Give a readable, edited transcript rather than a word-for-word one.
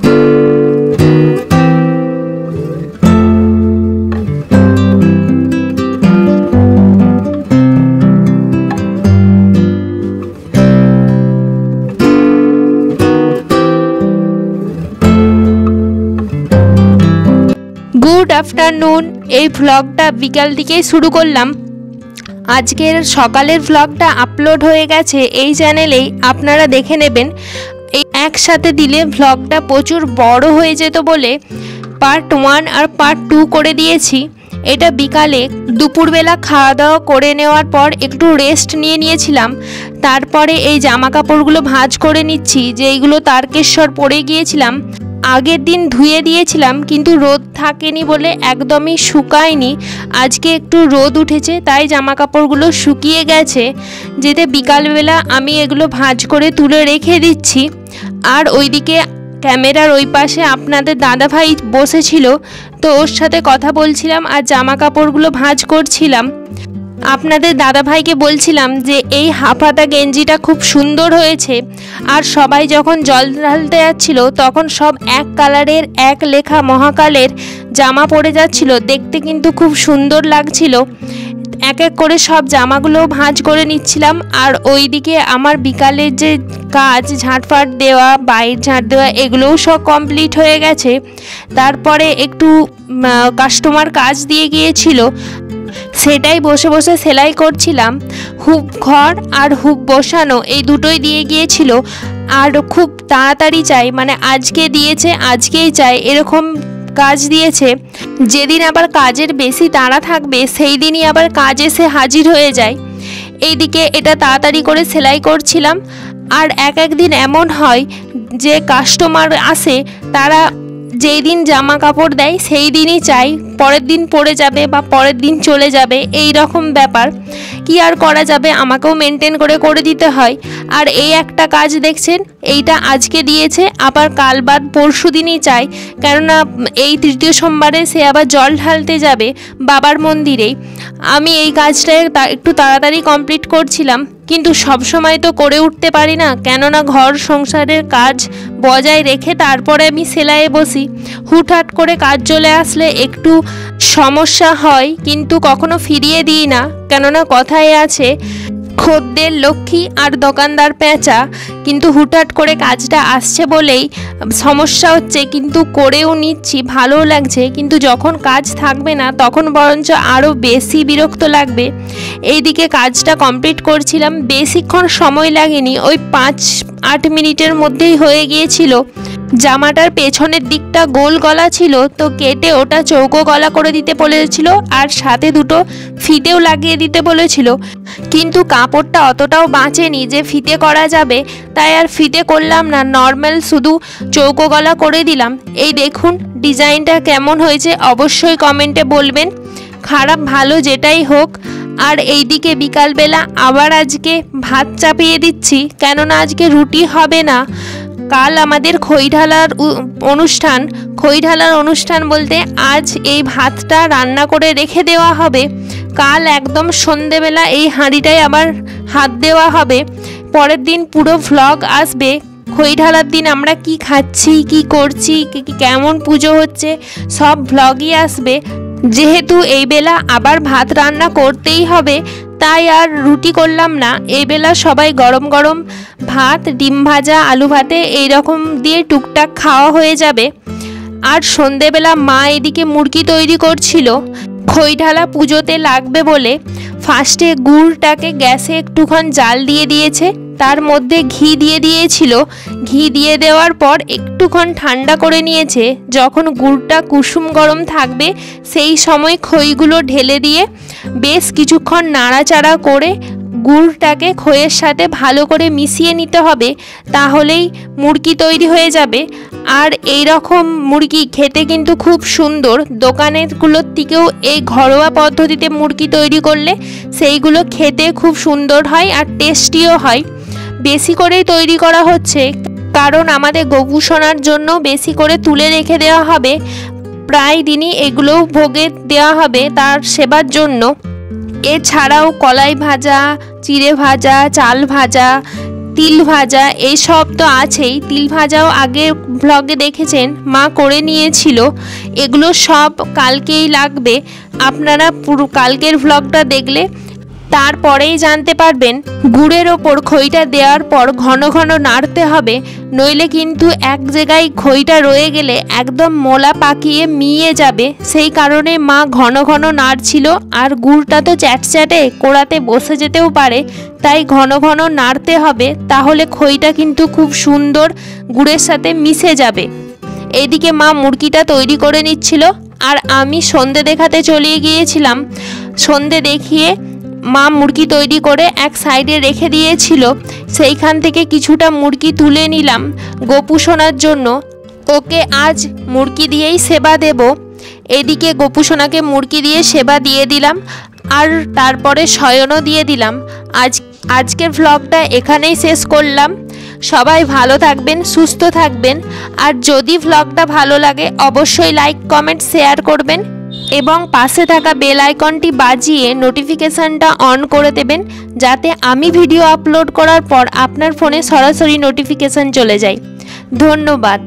Good afternoon. এই ভ্লগটা বিকাল দিকেই শুরু করলাম। আজকের সকালের ভ্লগটা আপলোড হয়ে গেছে এই চ্যানেলেই, আপনারা দেখে নেবেন। এই একসাথে দিলে ভ্লগটা প্রচুর বড় হয়ে যেত বলে পার্ট 1 আর পার্ট 2 করে দিয়েছি। এটা বিকালে দুপুরবেলা খাওয়া দাওয়া করে নেওয়ার পর একটু রেস্ট নিয়েছিলাম। তারপরে এই জামা কাপড়গুলো ভাঁজ করে নিচ্ছি, যে এইগুলো তারকেশ্বর পরে গিয়েছিলাম। আগের দিন ধুয়ে দিয়েছিলাম কিন্তু রোদ থাকেনি বলে একদমই শুকায়নি। আজকে একটু রোদ উঠেছে তাই জামা কাপড়গুলো শুকিয়ে গেছে। যেতে বিকালবেলা আমি এগুলো ভাঁজ করে তুলে রেখে দিচ্ছি। আর ওইদিকে ক্যামেরার ওই পাশে আপনাদের দাদাভাই বসেছিল, তো ওর সাথে কথা বলছিলাম আর জামা কাপড়গুলো ভাঁজ করছিলাম। আপনাদের দাদাভাইকে বলছিলাম যে এই হাফাতা গেঞ্জিটা খুব সুন্দর হয়েছে। আর সবাই যখন জল ঢালতে যাচ্ছিল তখন সব এক কালারের এক লেখা মহাকালের জামা পরে যাচ্ছিল, দেখতে কিন্তু খুব সুন্দর লাগছিল। এক এক করে সব জামাগুলো ভাঁজ করে নিচ্ছিলাম। আর ওইদিকে আমার বিকালের যে কাজ, ঝাঁটফাট দেওয়া, বাইর ঝাঁট দেওয়া, এগুলোও সব কমপ্লিট হয়ে গেছে। তারপরে একটু কাস্টমার কাজ দিয়ে গিয়েছিল, সেটাই বসে বসে সেলাই করছিলাম। হুক ঘর আর হুক বসানো এই দুটোই দিয়ে গিয়েছিল। আর খুব তাড়াতাড়ি চাই, মানে আজকে দিয়েছে আজকেই চাই এরকম কাজ দিয়েছে। যেদিন আবার কাজের বেশি তাড়া থাকবে সেই দিনই আবার কাজ এসে হাজির হয়ে যায়। এইদিকে এটা তাড়াতাড়ি করে সেলাই করছিলাম। আর এক দিন এমন হয় যে কাস্টমার আসে, তারা যেই দিন জামা কাপড় দেয় সেই দিনই চাই, পরের দিন পরে যাবে বা পরের দিন চলে যাবে, এই রকম ব্যাপার। কি আর করা যাবে, আমাকেও মেনটেন করে দিতে হয়। আর এই একটা কাজ দেখছেন, এইটা আজকে দিয়েছে, আবার কাল বাদ পরশু দিনই চাই। কেননা এই তৃতীয় সোমবারে সে আবার জল ঢালতে যাবে বাবার মন্দিরেই। আমি এই কাজটা একটু তাড়াতাড়ি কমপ্লিট করছিলাম, কিন্তু সব সময় তো করে উঠতে পারি না, কেননা ঘর সংসারের কাজ বজায় রেখে তারপরে আমি সেলাইয়ে বসি। হুটহাট করে কাজ চলে আসলে একটু সমস্যা হয়, কিন্তু কখনো ফিরিয়ে দিই না। কেননা কথায় আছে, খদ্দের লক্ষ্মী আর দোকানদার পেঁচা। কিন্তু হুটহাট করে কাজটা আসছে বলেই সমস্যা হচ্ছে, কিন্তু করেও নিচ্ছি, ভালোও লাগছে। কিন্তু যখন কাজ থাকবে না তখন বরঞ্চ আরও বেশি বিরক্ত লাগবে। এইদিকে কাজটা কমপ্লিট করছিলাম, বেশিক্ষণ সময় লাগেনি, ওই 5-8 মিনিটের মধ্যেই হয়ে গিয়েছিল। জামাটার পেছনের দিকটা গোল গলা ছিল, তো কেটে ওটা চৌকো গলা করে দিতে বলেছিল, আর সাথে দুটো ফিতেও লাগিয়ে দিতে বলেছিল। কিন্তু কাপড়টা অতটাও বাঁচেনি যে ফিতে করা যাবে, তাই আর ফিতে করলাম না, নর্মাল শুধু চৌকো গলা করে দিলাম। এই দেখুন ডিজাইনটা কেমন হয়েছে অবশ্যই কমেন্টে বলবেন, খারাপ ভালো যেটাই হোক। আর এইদিকে বিকালবেলা আবার আজকে ভাত চাপিয়ে দিচ্ছি, কেননা আজকে রুটি হবে না। কাল আমাদের খই ঢালার অনুষ্ঠান। খই ঢালার অনুষ্ঠান বলতে আজ এই ভাতটা রান্না করে রেখে দেওয়া হবে। কাল একদম সন্ধেবেলা এই হাঁড়িটায় আবার হাত দেওয়া হবে। পরের দিন পুরো ভ্লগ আসবে। খই ঢালার দিন আমরা কি খাচ্ছি, কি করছি, কেমন পুজো হচ্ছে, সব ভ্লগই আসবে। যেহেতু এই বেলা আবার ভাত রান্না করতেই হবে, তাই আর রুটি করলাম না। এই বেলা সবাই গরম গরম ভাত, ডিম ভাজা, আলু ভাতে এইরকম দিয়ে টুকটাক খাওয়া হয়ে যাবে। আর সন্ধেবেলা মা এদিকে মুরগি তৈরি করছিল, খই ঢালা পুজোতে লাগবে বলে। ফার্স্টে গুড়টাকে গ্যাসে একটুক্ষণ জাল দিয়ে দিয়েছে, তার মধ্যে ঘি দিয়ে দিয়েছিল। ঘি দিয়ে দেওয়ার পর একটুক্ষণ ঠান্ডা করে নিয়েছে। যখন গুড়টা কুসুম গরম থাকবে সেই সময় খইগুলো ঢেলে দিয়ে বেশ কিছুক্ষণ নাড়াচাড়া করে গুড়টাকে খইয়ের সাথে ভালো করে মিশিয়ে নিতে হবে, তাহলেই মুরগি তৈরি হয়ে যাবে। আর এই রকম মুরগি খেতে কিন্তু খুব সুন্দর। দোকানেরগুলোর থেকেও এই ঘরোয়া পদ্ধতিতে মুরগি তৈরি করলে সেইগুলো খেতে খুব সুন্দর হয় আর টেস্টিও হয়। বেশি করেই তৈরি করা হচ্ছে, কারণ আমাদের গোপুসোনার জন্য বেশি করে তুলে রেখে দেওয়া হবে। প্রায় দিনই এগুলোও ভোগে দেওয়া হবে তার সেবার জন্য। এছাড়াও কলাই ভাজা, চিড়ে ভাজা, চাল ভাজা, তিল ভাজা এইসব তো আছেই। তিল ভাজাও আগের ব্লগে দেখেছেন মা করে নিয়েছিল। এগুলো সব কালকেই লাগবে। আপনারা পুরো কালকের ব্লগটা দেখলে তারপরেই জানতে পারবেন। গুড়ের ওপর খইটা দেওয়ার পর ঘন ঘন নাড়তে হবে, নইলে কিন্তু এক জায়গায় খইটা রয়ে গেলে একদম মোলা পাকিয়ে মিয়ে যাবে। সেই কারণে মা ঘন ঘন নাড়ছিল। আর গুড়টা তো চ্যাটচ্যাটে কোড়াতে বসে যেতেও পারে, তাই ঘন ঘন নাড়তে হবে, তাহলে খইটা কিন্তু খুব সুন্দর গুড়ের সাথে মিশে যাবে। এইদিকে মা মুরগিটা তৈরি করে নিচ্ছিল, আর আমি সন্ধে দেখাতে চলে গিয়েছিলাম। সন্ধে দেখিয়ে মা মুরগি তৈরি করে এক সাইডে রেখে দিয়েছিল। সেইখান থেকে কিছুটা মুরগি তুলে নিলাম গোপু সোনার জন্য। ওকে আজ মুরগি দিয়েই সেবা দেব। এদিকে গোপু সোনাকে মুরগি দিয়ে সেবা দিয়ে দিলাম, আর তারপরে শয়নও দিয়ে দিলাম। আজকের ভ্লগটা এখানেই শেষ করলাম। সবাই ভালো থাকবেন, সুস্থ থাকবেন। আর যদি ভ্লগটা ভালো লাগে অবশ্যই লাইক, কমেন্ট, শেয়ার করবেন এবং পাশে থাকা বেল আইকনটি বাজিয়ে নোটিফিকেশানটা অন করে দেবেন, যাতে আমি ভিডিও আপলোড করার পর আপনার ফোনে সরাসরি নোটিফিকেশান চলে যায়। ধন্যবাদ।